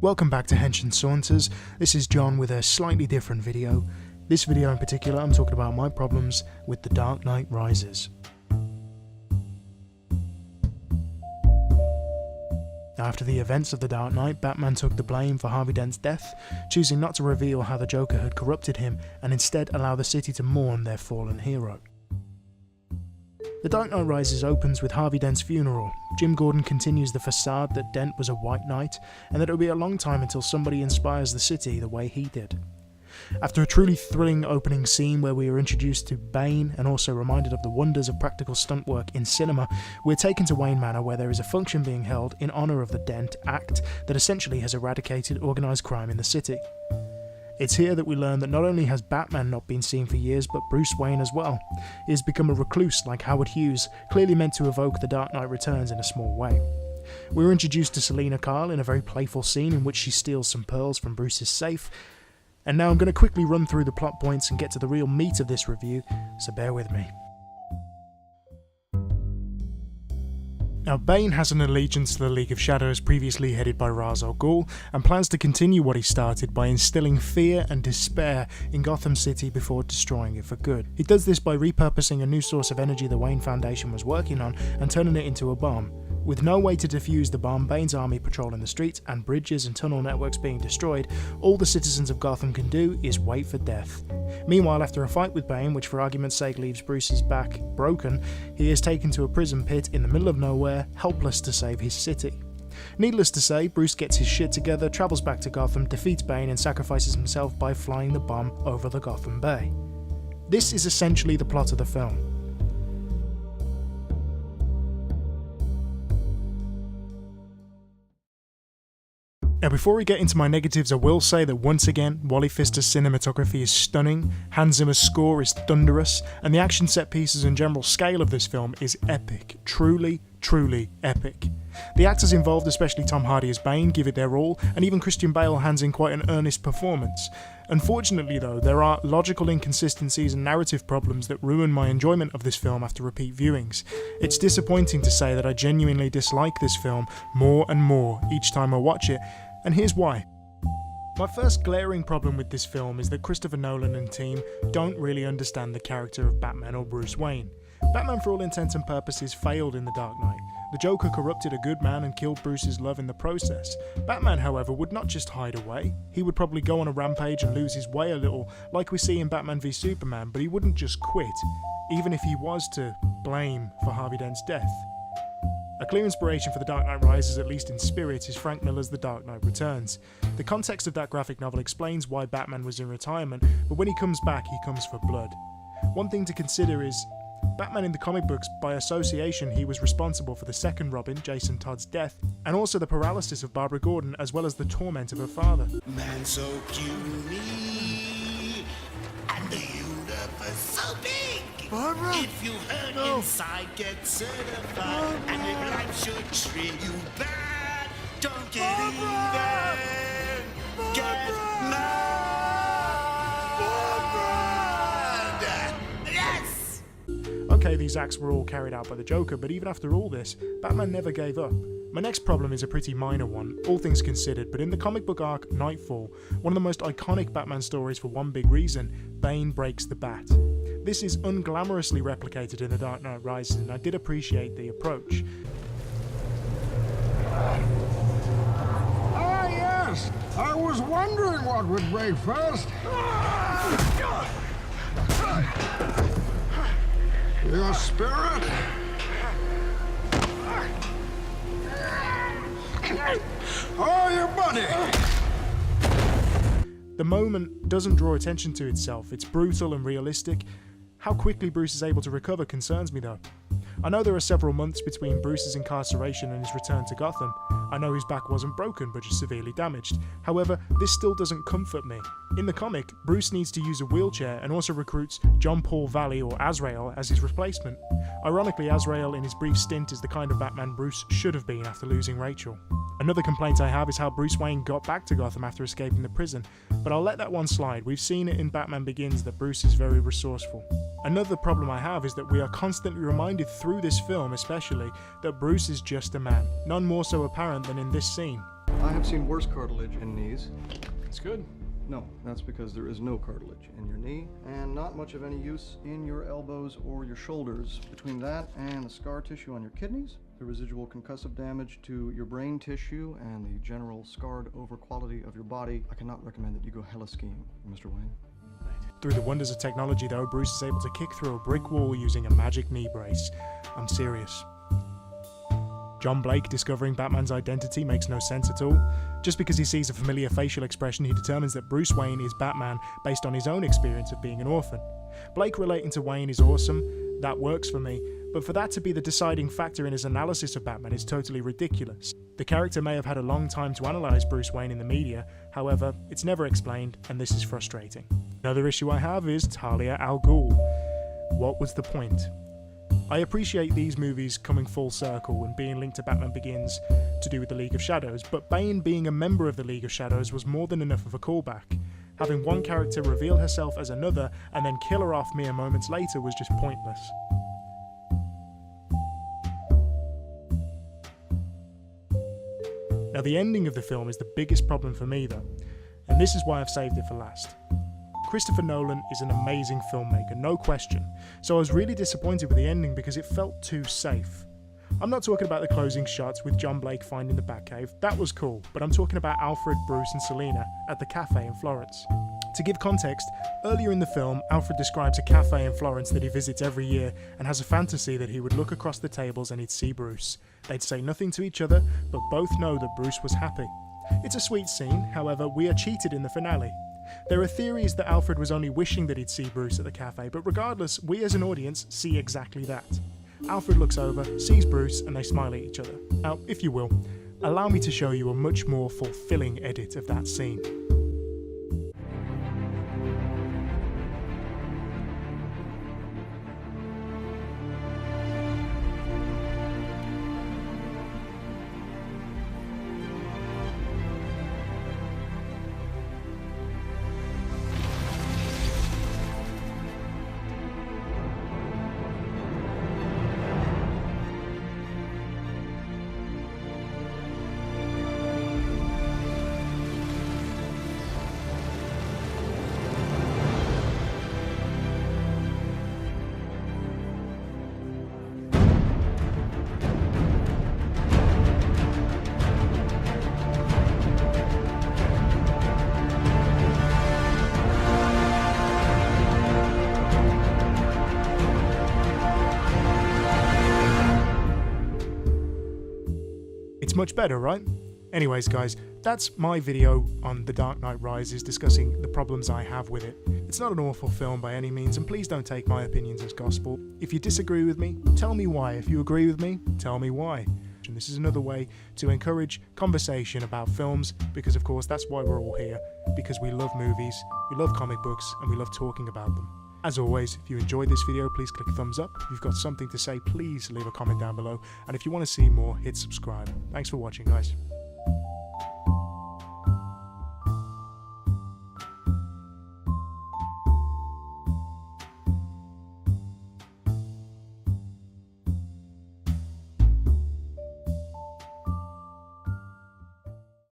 Welcome back to Hench and Saunters. This is John with a slightly different video. This video in particular, I'm talking about my problems with The Dark Knight Rises. After the events of The Dark Knight, Batman took the blame for Harvey Dent's death, choosing not to reveal how the Joker had corrupted him and instead allow the city to mourn their fallen hero. The Dark Knight Rises opens with Harvey Dent's funeral. Jim Gordon continues the facade that Dent was a white knight and that it will be a long time until somebody inspires the city the way he did. After a truly thrilling opening scene where we are introduced to Bane and also reminded of the wonders of practical stunt work in cinema, we're taken to Wayne Manor where there is a function being held in honour of the Dent Act that essentially has eradicated organised crime in the city. It's here that we learn that not only has Batman not been seen for years, but Bruce Wayne as well. He has become a recluse like Howard Hughes, clearly meant to evoke The Dark Knight Returns in a small way. We were introduced to Selina Kyle in a very playful scene in which she steals some pearls from Bruce's safe. And now I'm going to quickly run through the plot points and get to the real meat of this review, so bear with me. Now, Bane has an allegiance to the League of Shadows previously headed by Ra's al Ghul, and plans to continue what he started by instilling fear and despair in Gotham City before destroying it for good. He does this by repurposing a new source of energy the Wayne Foundation was working on and turning it into a bomb. With no way to defuse the bomb, Bane's army patrolling the streets and bridges and tunnel networks being destroyed, all the citizens of Gotham can do is wait for death. Meanwhile, after a fight with Bane, which for argument's sake leaves Bruce's back broken, he is taken to a prison pit in the middle of nowhere, helpless to save his city. Needless to say, Bruce gets his shit together, travels back to Gotham, defeats Bane and sacrifices himself by flying the bomb over the Gotham Bay. This is essentially the plot of the film. Now, before we get into my negatives, I will say that once again, Wally Pfister's cinematography is stunning, Hans Zimmer's score is thunderous, and the action set pieces and general scale of this film is epic. Truly, truly epic. The actors involved, especially Tom Hardy as Bane, give it their all, and even Christian Bale hands in quite an earnest performance. Unfortunately though, there are logical inconsistencies and narrative problems that ruin my enjoyment of this film after repeat viewings. It's disappointing to say that I genuinely dislike this film more and more each time I watch it, and here's why. My first glaring problem with this film is that Christopher Nolan and team don't really understand the character of Batman or Bruce Wayne. Batman for all intents and purposes failed in The Dark Knight. The Joker corrupted a good man and killed Bruce's love in the process. Batman, however, would not just hide away. He would probably go on a rampage and lose his way a little, like we see in Batman v Superman, but he wouldn't just quit, even if he was to blame for Harvey Dent's death. A clear inspiration for The Dark Knight Rises, at least in spirit, is Frank Miller's The Dark Knight Returns. The context of that graphic novel explains why Batman was in retirement, but when he comes back, he comes for blood. One thing to consider is, Batman in the comic books, by association, he was responsible for the second Robin, Jason Todd's death, and also the paralysis of Barbara Gordon, as well as the torment of her father. Man so puny, and the universe so big. Barbara? If you hurt inside, get certified. And if life should treat you bad, don't get Barbara! even. Get mad. Yes! Okay, these acts were all carried out by the Joker, but even after all this, Batman never gave up. My next problem is a pretty minor one, all things considered, but in the comic book arc Nightfall, one of the most iconic Batman stories for one big reason, Bane breaks the bat. This is unglamorously replicated in The Dark Knight Rises, and I did appreciate the approach. Ah, yes! I was wondering what would break first. Your spirit? Oh, your body! The moment doesn't draw attention to itself, it's brutal and realistic. How quickly Bruce is able to recover concerns me though. I know there are several months between Bruce's incarceration and his return to Gotham. I know his back wasn't broken but just severely damaged. However, this still doesn't comfort me. In the comic, Bruce needs to use a wheelchair and also recruits John Paul Valley or Azrael as his replacement. Ironically, Azrael in his brief stint is the kind of Batman Bruce should have been after losing Rachel. Another complaint I have is how Bruce Wayne got back to Gotham after escaping the prison, but I'll let that one slide. We've seen it in Batman Begins that Bruce is very resourceful. Another problem I have is that we are constantly reminded through this film especially that Bruce is just a man, none more so apparent than in this scene. I have seen worse cartilage in knees. It's good. No, that's because there is no cartilage in your knee, and not much of any use in your elbows or your shoulders. Between that and the scar tissue on your kidneys, the residual concussive damage to your brain tissue, and the general scarred over quality of your body, I cannot recommend that you go hella skiing, Mr. Wayne. Through the wonders of technology though, Bruce is able to kick through a brick wall using a magic knee brace. I'm serious. John Blake discovering Batman's identity makes no sense at all. Just because he sees a familiar facial expression, he determines that Bruce Wayne is Batman based on his own experience of being an orphan. Blake relating to Wayne is awesome, that works for me, but for that to be the deciding factor in his analysis of Batman is totally ridiculous. The character may have had a long time to analyse Bruce Wayne in the media, however, it's never explained, and this is frustrating. Another issue I have is Talia al Ghul. What was the point? I appreciate these movies coming full circle and being linked to Batman Begins to do with the League of Shadows, but Bane being a member of the League of Shadows was more than enough of a callback. Having one character reveal herself as another and then kill her off mere moments later was just pointless. Now the ending of the film is the biggest problem for me though, and this is why I've saved it for last. Christopher Nolan is an amazing filmmaker, no question, so I was really disappointed with the ending because it felt too safe. I'm not talking about the closing shots with John Blake finding the Batcave, that was cool, but I'm talking about Alfred, Bruce and Selina at the cafe in Florence. To give context, earlier in the film, Alfred describes a cafe in Florence that he visits every year and has a fantasy that he would look across the tables and he'd see Bruce. They'd say nothing to each other, but both know that Bruce was happy. It's a sweet scene, however, we are cheated in the finale. There are theories that Alfred was only wishing that he'd see Bruce at the cafe, but regardless, we as an audience see exactly that. Alfred looks over, sees Bruce, and they smile at each other. Now, if you will, allow me to show you a much more fulfilling edit of that scene. It's much better, right? Anyways guys, that's my video on The Dark Knight Rises discussing the problems I have with it. It's not an awful film by any means, and please don't take my opinions as gospel. If you disagree with me, tell me why. If you agree with me, tell me why. And this is another way to encourage conversation about films, because of course that's why we're all here, because we love movies, we love comic books, and we love talking about them. As always, if you enjoyed this video, please click thumbs up. If you've got something to say, please leave a comment down below. And if you want to see more, hit subscribe. Thanks for watching, guys.